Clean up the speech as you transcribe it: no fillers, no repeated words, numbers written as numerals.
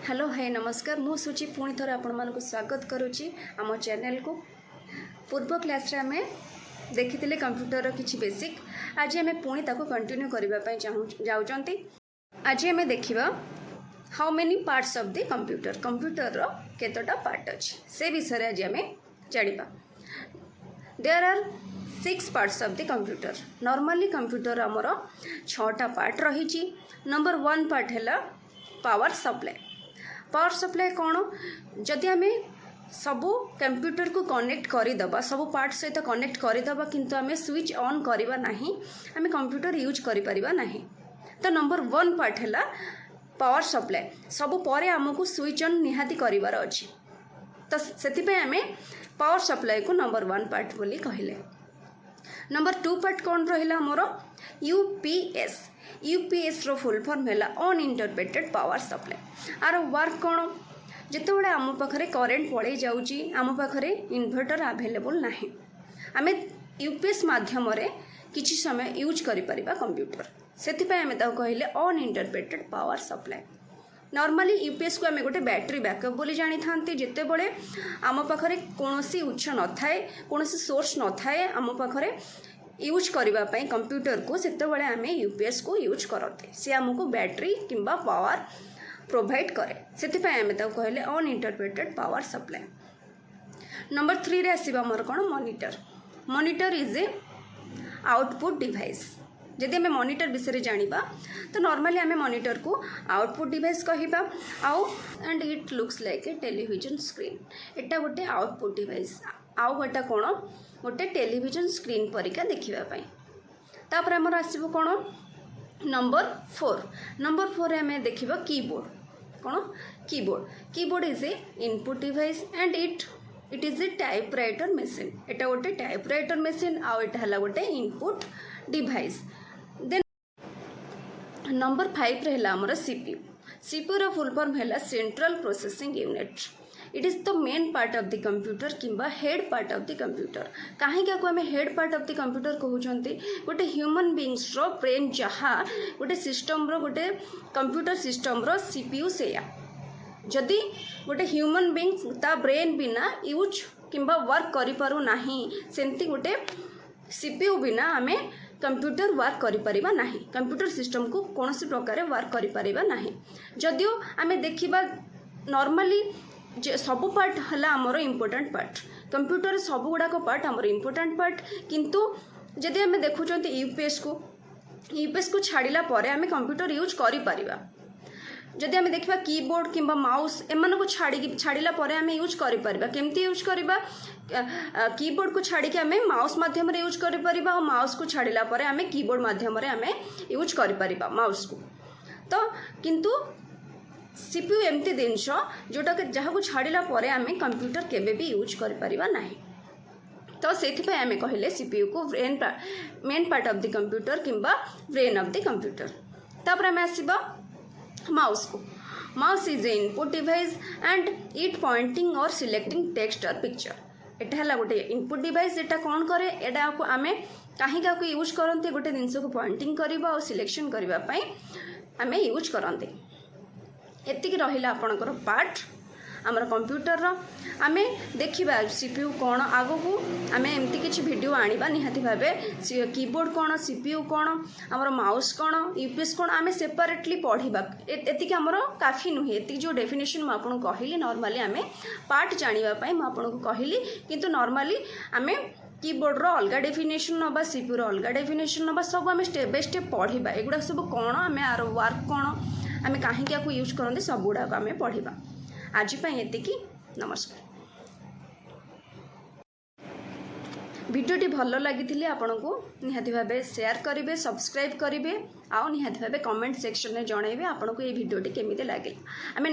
Hello hi नमस्कार मु सुचि पुणी थर आपण मानक स्वागत करुच्ची आम चैनल को पूर्व क्लास रे आमे देखिथिले कंप्यूटर किछि बेसिक आज आमे पुणी ताको कंटिन्यू करबा पई जाउचंती। आज आमे देखिबा how many parts of the computer रो केतोटा पार्ट अछि से विषय आज आमे जानिबा। There are 6 parts of the computer. Normally computer हमर 6टा पार्ट रहिछि। नंबर 1 पार्ट हैला पावर सप्लाई। पावर सप्लाई कौन जदि आम सबू कंप्यूटर को कनेक्ट करदे सबू पार्ट सहित कनेक्ट करदे किंतु आम स्विच ऑन करवा नहीं आम कंप्यूटर यूज करिपरिबा नहीं। तो नंबर 1 पार्ट है पावर सप्लाई। सबू परे आमको स्विच ऑन निहाती करिवार अछि। तो सेति आम पावर सप्लाई को नंबर 1 पार्ट बोली कहले। नंबर 2 पार्ट कौन रहिला मोर यूपीएस। यूपीएस रो फुल फॉर्म है अनइंटरप्रेटेड पावर सप्लाई। आर वर्क कौन जिते बड़े आम पाखे करेन्ट पड़े जाऊँगी आम पाखे इन्वर्टर आवेलेबल नहीं आम यूपीएस माध्यम किसी समय यूज करिपरिबा कंप्यूटर से आम कहले अनइंटरप्रेटेड पावर सप्लाई। नॉर्मली यूपीएस को आम गोटे बैटरी बैकअप बोली जानी था जिते बड़े आम पाखे कौन उत्स न थाए कौन सोर्स न थाए आम पाखे यूज करने कंप्यूटर को से आम यूपीएस को यूज करते सी आमको बैटरी किंबा पावर प्रोवाइड करे से आम कहले अनइंटरप्रेटेड पावर सप्लाई। नंबर 3 रे आसीबा हमर कोन monitor. Monitor is a output device. जदि आम मॉनिटर विषय जानिबा तो नॉर्मली आम मॉनिटर को आउटपुट डिवाइस कहिबा आउ and it looks like a television screen. एटा गोटे आउटपुट डिवाइस आउ गोटा कोन गोटे टेलीविजन स्क्रीन परिका देखिबा पई। तापर हमर आसीबो कोन नंबर 4। नंबर 4 रे आम देखिबा कीबोर्ड। कौन keyboard is a input device and it is a typewriter machine. एटा गोटे टाइपराइटर मशीन आउ एटा हला गोटे इनपुट डिवाइस। देन नंबर 5 रे हला हमर सीपीयू। सीपीयू रो फुल फॉर्म हला central processing unit. It is the main part of the computer किंबा head part of the computer. कहीं आम head part of the computer कहते गोटे ह्यूमन बीइंग्स रो ब्रेन जहाँ गोटे सिस्टम रो गोटे कंप्यूटर सिस्टम रो सीपीयू से जदि गोटे ह्यूमन बीइंग्स ता ब्रेन बिना यूज किंबा वर्क करि पारु नाही सेमती गोटे सीपीयू बिना आमे कंप्यूटर वर्क करिपरिबा नाही। कंप्यूटर सिस्टम को कौन प्रकार वर्क करिपरिबा नाही। जदियो आमे देखिबा नॉर्मली सबू पार्ट है आमर इम्पोर्टेंट पार्ट कंप्यूटर सबू गुड़ाक पार्ट आमर इम्पोर्टेंट पार्ट किंतु जदि आम देखुं यूपीएस को छाड़िला परे आम कंप्यूटर यूज करिपरिबा। जदि आम देखा कीबोर्ड किंबा माउस एमान को छाड़िला परे आम यूज करिपरिबा। केमती यूज करबा कीबोर्ड को छाड़ी आम माउस माध्यम यूज करिपरिबा और माउस को छाड़िला परे आम कीबोर्ड माध्यम आम यूज करिपरिबा माउस को। तो किंतु सीपीयू एमती जिनस जोटा जहाँ को छाड़िला परे आम कंप्यूटर केबे भी यूज करिपरिबा नाही। तो से आम कहले सीपीयू को main part of the computer किंबा ब्रेन ऑफ द कंप्यूटर। तापर आम आसीबा माउस को। Mouse is a input device and it pointing और सिलेक्टिंग टेक्स्ट और पिक्चर। एटा हला गोटे इनपुट डिवाइस। एटा कौन करे एटा को आम कहीं क्या यूज करते गोटे जिनस को पॉइंटिंग करबा और सिलेक्शन करबा पई आम यूज करते। एतिक रहिला आपणकर पार्ट आमर कंप्यूटर आम देखा सीपीयू कौन आग को आम एमती किसी वीडियो आनिबा निहाती भावे कीबोर्ड कौन सीपीयू कौन आमर माउस कौन यूपीएस कौन आम सेपरेटली पढ़ा। एतिक आमर काफी नुहे। एतिक जो डेफिनेशन मुझे आपको कहली नॉर्मली आम पार्ट जानापी मुझे कहली किंतु नॉर्मली आम कीबोर्ड रो अलग डेफिनेशन नवा सीपीयू रो अलग डेफिनेशन नवा सब आम स्टेप बाय स्टेप पढ़ा। एगुड़ा सब कौन आम आर वर्क कौन आम कहीं क्या यूज करते सब गुड़ाक आम पढ़ा। आज एतिकी नमस्कार। वीडियोटी भल लगी आपन को निहाती भावे शेयर करेंगे सब्सक्राइब करेंगे आउ निहाती भावे कमेंट सेक्शन में जनइबे आपन को ये वीडियोटी केमिति लगे। आम